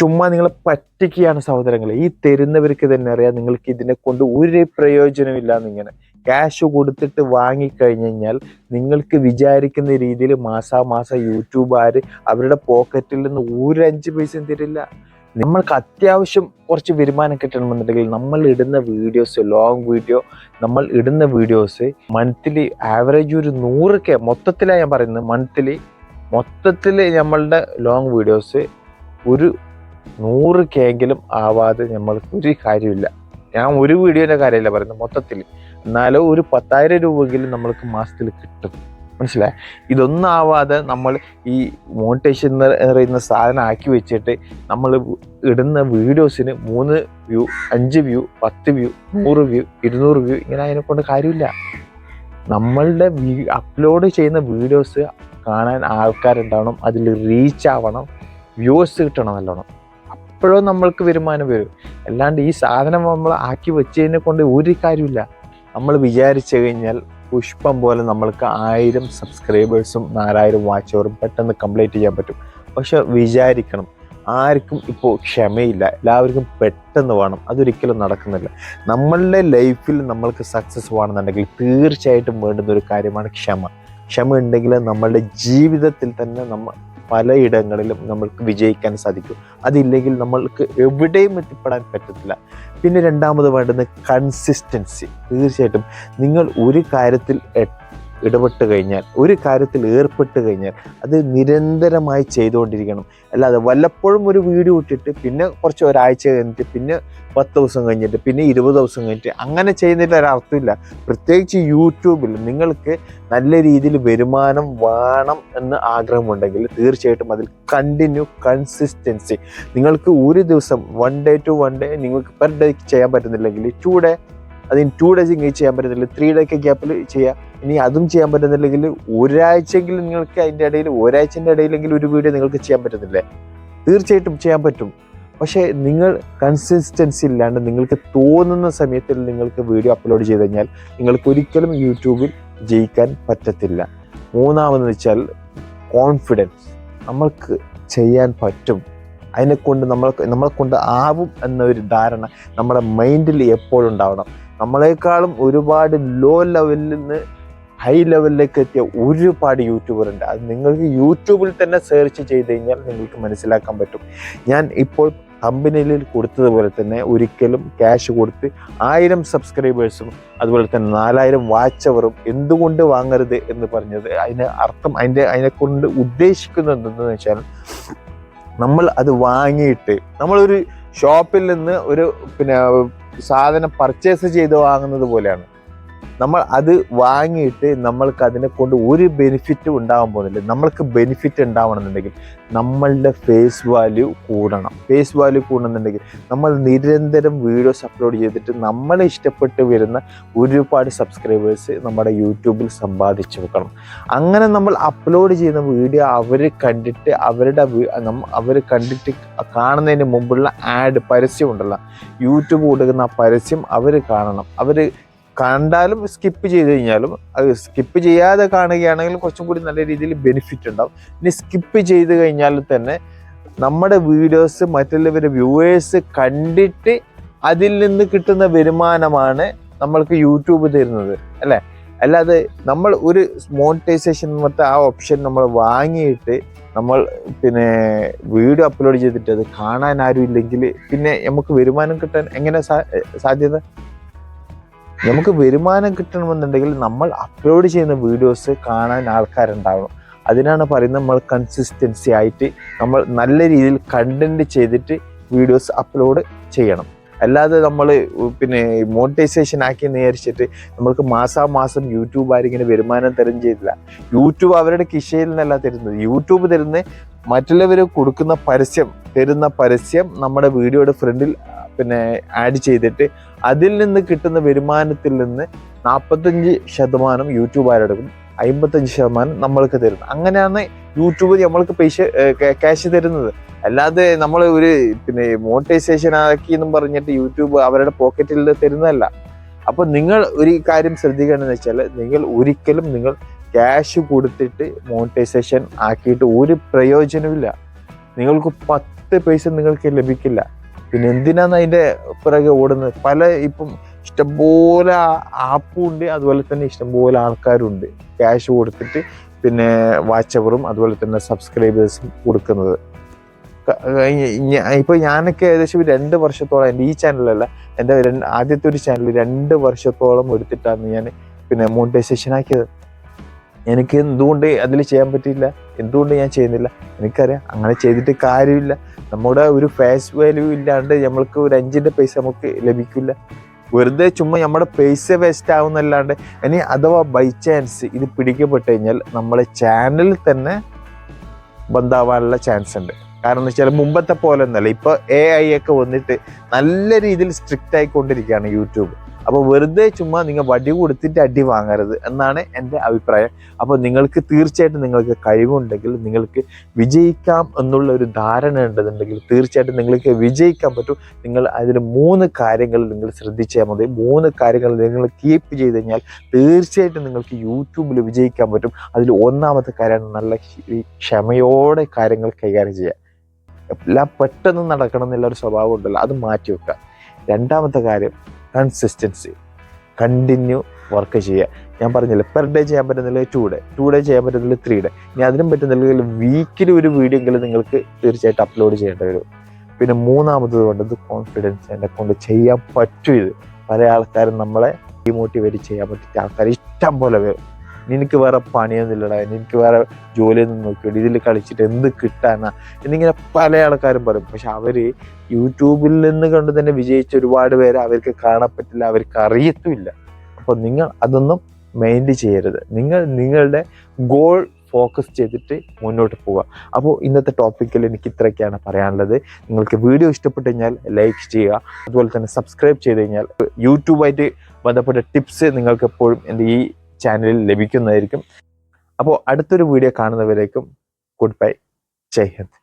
ചുമ്മാ നിങ്ങളെ പറ്റിക്കുകയാണ് സഹോദരങ്ങളെ. ഈ തരുന്നവർക്ക് തന്നെ അറിയാം നിങ്ങൾക്ക് ഇതിനെ കൊണ്ട് ഒരു പ്രയോജനമില്ലാന്ന്. ഇങ്ങനെ ക്യാഷ് കൊടുത്തിട്ട് വാങ്ങിക്കഴിഞ്ഞു കഴിഞ്ഞാൽ നിങ്ങൾക്ക് വിചാരിക്കുന്ന രീതിയിൽ മാസാമാസം യൂട്യൂബുകാർ അവരുടെ പോക്കറ്റിൽ നിന്ന് ഒരു 5 പൈസയും തരില്ല. നമ്മൾക്ക് അത്യാവശ്യം കുറച്ച് വരുമാനം കിട്ടണമെന്നുണ്ടെങ്കിൽ നമ്മൾ ഇടുന്ന വീഡിയോസ്, ലോങ് വീഡിയോ, നമ്മൾ ഇടുന്ന വീഡിയോസ് മന്ത്ലി ആവറേജ് ഒരു 100K മൊത്തത്തിലാണ് ഞാൻ പറയുന്നത്. മൊത്തത്തിൽ നമ്മളുടെ ലോങ് വീഡിയോസ് ഒരു 100K എങ്കിലും ആവാതെ നമ്മൾക്ക് ഒരു കാര്യമില്ല. ഞാൻ ഒരു വീഡിയോൻ്റെ കാര്യമല്ല പറയുന്നത്, മൊത്തത്തിൽ. എന്നാലും ഒരു 10,000 രൂപയെങ്കിലും നമ്മൾക്ക് മാസത്തിൽ കിട്ടും. മനസ്സിലായി? ഇതൊന്നും ആവാതെ നമ്മൾ ഈ മോണിറ്റൈസേഷൻ എന്ന് പറയുന്ന സാധനം ആക്കി വെച്ചിട്ട് നമ്മൾ ഇടുന്ന വീഡിയോസിന് 3 view, 5 view, 10 view, 100 view, 200 view, ഇങ്ങനെ അതിനെ കൊണ്ട് കാര്യമില്ല. നമ്മളുടെ അപ്ലോഡ് ചെയ്യുന്ന വീഡിയോസ് കാണാൻ ആൾക്കാരുണ്ടാവണം, അതിൽ റീച്ച് ആവണം, വ്യൂസ് കിട്ടണം നല്ലോണം. അപ്പോഴും നമ്മൾക്ക് വരുമാനം വരും. അല്ലാണ്ട് ഈ സാധനം നമ്മൾ ആക്കി വെച്ചതിനെ കൊണ്ട് ഒരു കാര്യമില്ല. നമ്മൾ വിചാരിച്ചു കഴിഞ്ഞാൽ പുഷ്പം പോലെ നമ്മൾക്ക് 1000 സബ്സ്ക്രൈബേഴ്സും 4000 വാച്ച് അവറും പെട്ടെന്ന് കംപ്ലീറ്റ് ചെയ്യാൻ പറ്റും. പക്ഷെ വിചാരിക്കണം, ആർക്കും ഇപ്പോൾ ക്ഷമയില്ല, എല്ലാവർക്കും പെട്ടെന്ന് വേണം. അതൊരിക്കലും നടക്കുന്നില്ല. നമ്മളുടെ ലൈഫിൽ നമ്മൾക്ക് സക്സസ് വേണമെന്നുണ്ടെങ്കിൽ തീർച്ചയായിട്ടും വേണ്ടുന്ന ഒരു കാര്യമാണ് ക്ഷമ. ക്ഷമ ഉണ്ടെങ്കിൽ നമ്മളുടെ ജീവിതത്തിൽ തന്നെ പലയിടങ്ങളിലും നമ്മൾക്ക് വിജയിക്കാൻ സാധിക്കും. അതില്ലെങ്കിൽ നമ്മൾക്ക് എവിടെയും എത്തിപ്പെടാൻ പറ്റത്തില്ല. പിന്നെ രണ്ടാമത് വേണ്ടുന്ന കൺസിസ്റ്റൻസി. തീർച്ചയായിട്ടും നിങ്ങൾ ഒരു കാര്യത്തിൽ ഇടപെട്ട് കഴിഞ്ഞാൽ, ഒരു കാര്യത്തിൽ ഏർപ്പെട്ട് കഴിഞ്ഞാൽ അത് നിരന്തരമായി ചെയ്തുകൊണ്ടിരിക്കണം. അല്ലാതെ വല്ലപ്പോഴും ഒരു വീഡിയോ ഇട്ടിട്ട് പിന്നെ കുറച്ച് ഒരാഴ്ച കഴിഞ്ഞിട്ട് പിന്നെ 10 ദിവസം കഴിഞ്ഞിട്ട് പിന്നെ 20 ദിവസം കഴിഞ്ഞിട്ട് അങ്ങനെ ചെയ്യുന്നതിൽ ഒരർത്ഥമില്ല. പ്രത്യേകിച്ച് യൂട്യൂബിൽ നിങ്ങൾക്ക് നല്ല രീതിയിൽ വരുമാനം വേണം എന്ന് ആഗ്രഹമുണ്ടെങ്കിൽ തീർച്ചയായിട്ടും അതിൽ കൺസിസ്റ്റൻസി. നിങ്ങൾക്ക് ഒരു ദിവസം 1 day to 1 day നിങ്ങൾക്ക് പെർ ഡേ ചെയ്യാൻ പറ്റുന്നില്ലെങ്കിൽ 2 day, അതിന് 2 days ഇങ്ങനെ ചെയ്യാൻ പറ്റുന്നില്ല, 3 day ഗ്യാപ്പിൽ ചെയ്യുക. ഇനി അതും ചെയ്യാൻ പറ്റുന്നില്ലെങ്കിൽ ഒരാഴ്ചയെങ്കിലും നിങ്ങൾക്ക് അതിൻ്റെ ഇടയിൽ, ഒരാഴ്ചൻ്റെ ഇടയിലെങ്കിലും ഒരു വീഡിയോ നിങ്ങൾക്ക് ചെയ്യാൻ പറ്റുന്നില്ലേ? തീർച്ചയായിട്ടും ചെയ്യാൻ പറ്റും. പക്ഷേ നിങ്ങൾ കൺസിസ്റ്റൻസി ഇല്ലാണ്ട് നിങ്ങൾക്ക് തോന്നുന്ന സമയത്തിൽ നിങ്ങൾക്ക് വീഡിയോ അപ്ലോഡ് ചെയ്ത് കഴിഞ്ഞാൽ നിങ്ങൾക്ക് ഒരിക്കലും യൂട്യൂബിൽ ജയിക്കാൻ പറ്റത്തില്ല. മൂന്നാമെന്ന് വെച്ചാൽ കോൺഫിഡൻസ്. നമ്മൾക്ക് ചെയ്യാൻ പറ്റും, അതിനെക്കൊണ്ട് നമ്മളെ കൊണ്ട് ആവും എന്നൊരു ധാരണ നമ്മുടെ മൈൻഡിൽ എപ്പോഴും ഉണ്ടാവണം. നമ്മളെക്കാളും ഒരുപാട് ലോ ലെവലിൽ നിന്ന് ഹൈ ലെവലിലേക്ക് എത്തിയ ഒരുപാട് യൂട്യൂബർ ഉണ്ട്. അത് നിങ്ങൾക്ക് യൂട്യൂബിൽ തന്നെ സെർച്ച് ചെയ്ത് കഴിഞ്ഞാൽ നിങ്ങൾക്ക് മനസ്സിലാക്കാൻ പറ്റും. ഞാൻ ഇപ്പോൾ കമ്പനിയിൽ കൊടുത്തതുപോലെ തന്നെ ഒരിക്കലും ക്യാഷ് കൊടുത്ത് 1000 സബ്സ്ക്രൈബേഴ്സും അതുപോലെ തന്നെ 4000 വാച്ച് അവറും എന്തുകൊണ്ട് വാങ്ങരുത് എന്ന് പറഞ്ഞത്, അതിന് അർത്ഥം, അതിനെക്കൊണ്ട് ഉദ്ദേശിക്കുന്നത് എന്തെന്ന് വെച്ചാൽ, നമ്മൾ അത് വാങ്ങിയിട്ട് നമ്മളൊരു ഷോപ്പിൽ നിന്ന് ഒരു സാധനം പർച്ചേസ് ചെയ്ത് വാങ്ങുന്നത് പോലെയാണ്. നമ്മൾ അത് വാങ്ങിയിട്ട് നമ്മൾക്ക് അതിനെ കൊണ്ട് ഒരു ബെനിഫിറ്റും ഉണ്ടാകാൻ പോകുന്നില്ല. നമ്മൾക്ക് ബെനിഫിറ്റ് ഉണ്ടാവണമെന്നുണ്ടെങ്കിൽ നമ്മളുടെ ഫേസ് വാല്യൂ കൂടണം. ഫേസ് വാല്യൂ കൂടണമെന്നുണ്ടെങ്കിൽ നമ്മൾ നിരന്തരം വീഡിയോസ് അപ്ലോഡ് ചെയ്തിട്ട് നമ്മളെ ഇഷ്ടപ്പെട്ട് വരുന്ന ഒരുപാട് സബ്സ്ക്രൈബേഴ്സ് നമ്മുടെ യൂട്യൂബിൽ സമ്പാദിച്ചു വെക്കണം. അങ്ങനെ നമ്മൾ അപ്ലോഡ് ചെയ്യുന്ന വീഡിയോ അവർ കണ്ടിട്ട് കാണുന്നതിന് മുമ്പുള്ള പരസ്യം ഉണ്ടല്ലോ, യൂട്യൂബ് കൊടുക്കുന്ന ആ പരസ്യം അവർ കാണണം. അവർ കണ്ടാലും സ്കിപ്പ് ചെയ്ത് കഴിഞ്ഞാലും, അത് സ്കിപ്പ് ചെയ്യാതെ കാണുകയാണെങ്കിലും കുറച്ചും കൂടി നല്ല രീതിയിൽ ബെനിഫിറ്റ് ഉണ്ടാവും. ഇനി സ്കിപ്പ് ചെയ്ത് കഴിഞ്ഞാൽ തന്നെ നമ്മുടെ വീഡിയോസ് മറ്റുള്ളവരുടെ വ്യൂവേഴ്സ് കണ്ടിട്ട് അതിൽ നിന്ന് കിട്ടുന്ന വരുമാനമാണ് നമ്മൾക്ക് യൂട്യൂബ് തരുന്നത്, അല്ലേ? അല്ലാതെ നമ്മൾ ഒരു മോണിറ്റൈസേഷൻ മറ്റേ ആ ഓപ്ഷൻ നമ്മൾ വാങ്ങിയിട്ട് നമ്മൾ വീഡിയോ അപ്ലോഡ് ചെയ്തിട്ട് അത് കാണാൻ ആരും ഇല്ലെങ്കിൽ പിന്നെ നമുക്ക് വരുമാനം കിട്ടാൻ എങ്ങനെ സാധ്യത? നമുക്ക് വരുമാനം കിട്ടണമെന്നുണ്ടെങ്കിൽ നമ്മൾ അപ്ലോഡ് ചെയ്യുന്ന വീഡിയോസ് കാണാൻ ആൾക്കാരുണ്ടാവണം. അതിനാണ് പറയുന്നത് നമ്മൾ കൺസിസ്റ്റൻസി ആയിട്ട് നമ്മൾ നല്ല രീതിയിൽ കണ്ടന്റ് ചെയ്തിട്ട് വീഡിയോസ് അപ്ലോഡ് ചെയ്യണം. അല്ലാതെ നമ്മൾ മോണിറ്റൈസേഷൻ ആക്കി നേരിച്ചിട്ട് നമ്മൾക്ക് മാസാമാസം യൂട്യൂബ് ആരിങ്ങനെ വരുമാനം തരും ചെയ്തില്ല. യൂട്യൂബ് അവരുടെ കിശയിൽ നിന്നല്ല തരുന്നത്. യൂട്യൂബ് തരുന്ന മറ്റുള്ളവർ കൊടുക്കുന്ന തരുന്ന പരസ്യം നമ്മുടെ വീഡിയോയുടെ ഫ്രണ്ടിൽ ആഡ് ചെയ്തിട്ട് അതിൽ നിന്ന് കിട്ടുന്ന വരുമാനത്തിൽ നിന്ന് 45% യൂട്യൂബ് ആരെടുക്കും, 55% നമ്മൾക്ക് തരുന്നത്. അങ്ങനെയാണ് യൂട്യൂബ് നമ്മൾക്ക് ക്യാഷ് തരുന്നത്. അല്ലാതെ നമ്മൾ ഒരു മോണിറ്റൈസേഷൻ ആക്കി എന്നും പറഞ്ഞിട്ട് യൂട്യൂബ് അവരുടെ പോക്കറ്റിൽ തരുന്നതല്ല. അപ്പോൾ നിങ്ങൾ ഒരു കാര്യം ശ്രദ്ധിക്കേണ്ടതെന്ന് വെച്ചാൽ, നിങ്ങൾ ക്യാഷ് കൊടുത്തിട്ട് മോണിറ്റൈസേഷൻ ആക്കിയിട്ട് ഒരു പ്രയോജനമില്ല. നിങ്ങൾക്ക് 10 പൈസ നിങ്ങൾക്ക് ലഭിക്കില്ല. പിന്നെ എന്തിനാണ് അതിൻ്റെ പിറകെ ഓടുന്നത്? പല ഇപ്പം ഇഷ്ടംപോലെ ആപ്പും ഉണ്ട്, അതുപോലെ തന്നെ ഇഷ്ടംപോലെ ആൾക്കാരുണ്ട് ക്യാഷ് കൊടുത്തിട്ട് പിന്നെ വാച്ച് അവറും അതുപോലെ തന്നെ സബ്സ്ക്രൈബേഴ്സും കൊടുക്കുന്നത്. ഇപ്പോൾ ഞാനൊക്കെ ഏകദേശം 2 വർഷത്തോളം എൻ്റെ ഈ ചാനലല്ല, എൻ്റെ ആദ്യത്തെ ഒരു ചാനൽ 2 വർഷത്തോളം എടുത്തിട്ടാണ് ഞാൻ പിന്നെ മോണിറ്റൈസേഷൻ ആക്കിയത്. എനിക്ക് എന്തുകൊണ്ട് അതിൽ ചെയ്യാൻ പറ്റിയില്ല, എന്തുകൊണ്ട് ഞാൻ ചെയ്യുന്നില്ല? എനിക്കറിയാം അങ്ങനെ ചെയ്തിട്ട് കാര്യമില്ല. നമ്മുടെ ഒരു ഫേസ് വാല്യൂ ഇല്ലാണ്ട് നമ്മൾക്ക് ഒരു 5 പൈസ നമുക്ക് ലഭിക്കില്ല. വെറുതെ ചുമ്മാ നമ്മുടെ പൈസ വേസ്റ്റ് ആവുന്നല്ലാണ്ട്. ഇനി അഥവാ ബൈ ചാൻസ് ഇത് പിടിക്കപ്പെട്ട് കഴിഞ്ഞാൽ നമ്മളെ ചാനലിൽ തന്നെ ബന്ധാവാനുള്ള ചാൻസ് ഉണ്ട്. കാരണം എന്ന് വെച്ചാൽ മുമ്പത്തെ പോലെ ഒന്നല്ല, ഇപ്പോൾ AI ഒക്കെ വന്നിട്ട് നല്ല രീതിയിൽ സ്ട്രിക്റ്റ് ആയിക്കൊണ്ടിരിക്കുകയാണ് യൂട്യൂബ്. അപ്പോൾ വെറുതെ ചുമ്മാ നിങ്ങൾ വടി കൊടുത്തിട്ട് അടി വാങ്ങരുത് എന്നാണ് എൻ്റെ അഭിപ്രായം. അപ്പോൾ നിങ്ങൾക്ക് തീർച്ചയായിട്ടും നിങ്ങൾക്ക് കഴിവുണ്ടെങ്കിൽ നിങ്ങൾക്ക് വിജയിക്കാം എന്നുള്ള ഒരു ധാരണ ഉണ്ടെന്നുണ്ടെങ്കിൽ തീർച്ചയായിട്ടും നിങ്ങൾക്ക് വിജയിക്കാൻ പറ്റും. നിങ്ങൾ അതിൽ 3 കാര്യങ്ങൾ നിങ്ങൾ ശ്രദ്ധിച്ചാൽ മതി. 3 കാര്യങ്ങൾ നിങ്ങൾ കീപ്പ് ചെയ്ത് കഴിഞ്ഞാൽ തീർച്ചയായിട്ടും നിങ്ങൾക്ക് യൂട്യൂബിൽ വിജയിക്കാൻ പറ്റും. അതിൽ ഒന്നാമത്തെ കാര്യമാണ് നല്ല ക്ഷമയോടെ കാര്യങ്ങൾ കൈകാര്യം ചെയ്യുക. എല്ലാം പെട്ടെന്ന് നടക്കണം എന്നുള്ളൊരു സ്വഭാവം ഉണ്ടല്ലോ, അത് മാറ്റി വെക്കുക. രണ്ടാമത്തെ കാര്യം കൺസിസ്റ്റൻസി, കണ്ടിന്യൂ വർക്ക് ചെയ്യുക. ഞാൻ പറഞ്ഞില്ല, പെർ ഡേ ചെയ്യാൻ പറ്റുന്നില്ല 2 ഡേ ചെയ്യാൻ പറ്റുന്നില്ല 3 ഡേ, ഇനി അതിനും പറ്റുന്നില്ലെങ്കിൽ വീക്കിലി ഒരു വീഡിയോ എങ്കിലും നിങ്ങൾക്ക് തീർച്ചയായിട്ടും അപ്ലോഡ് ചെയ്യേണ്ടി വരും. പിന്നെ മൂന്നാമത്തത് വേണ്ടത് കോൺഫിഡൻസ്. എന്നെ കൊണ്ട് ചെയ്യാൻ പറ്റും. ഇത് പല ആൾക്കാരും നമ്മളെ ഡിമോട്ടിവേറ്റ് ചെയ്യാൻ പറ്റിയ ആൾക്കാർ ഇഷ്ടം പോലെ വരും. നിനക്ക് വേറെ പണിയൊന്നുമില്ലടാ, നിനക്ക് വേറെ ജോലിയൊന്നും നോക്കിയിട്ട് ഇതിൽ കളിച്ചിട്ട് എന്ത് കിട്ടാനാ എന്നിങ്ങനെ പല ആൾക്കാരും പറയും. പക്ഷെ അവർ യൂട്യൂബിൽ നിന്ന് കണ്ട് തന്നെ വിജയിച്ച ഒരുപാട് പേര് അവർക്ക് കാണാൻ പറ്റില്ല, അവർക്ക് അറിയത്തുമില്ല. അപ്പോൾ നിങ്ങൾ അതൊന്നും മൈൻഡ് ചെയ്യരുത്. നിങ്ങൾ നിങ്ങളുടെ ഗോൾ ഫോക്കസ് ചെയ്തിട്ട് മുന്നോട്ട് പോവുക. അപ്പോൾ ഇന്നത്തെ ടോപ്പിക്കിൽ എനിക്ക് ഇത്രയൊക്കെയാണ് പറയാനുള്ളത്. നിങ്ങൾക്ക് വീഡിയോ ഇഷ്ടപ്പെട്ടു കഴിഞ്ഞാൽ ലൈക്ക് ചെയ്യുക, അതുപോലെ തന്നെ സബ്സ്ക്രൈബ് ചെയ്ത് കഴിഞ്ഞാൽ യൂട്യൂബായിട്ട് ബന്ധപ്പെട്ട ടിപ്സ് നിങ്ങൾക്ക് എപ്പോഴും എൻ്റെ ഈ ചാനലിൽ ലഭിക്കുന്നതായിരിക്കും. അപ്പോൾ അടുത്തൊരു വീഡിയോ കാണുന്നവരേക്കും ഗുഡ് ബൈ, ജയ് ഹിന്ദ്.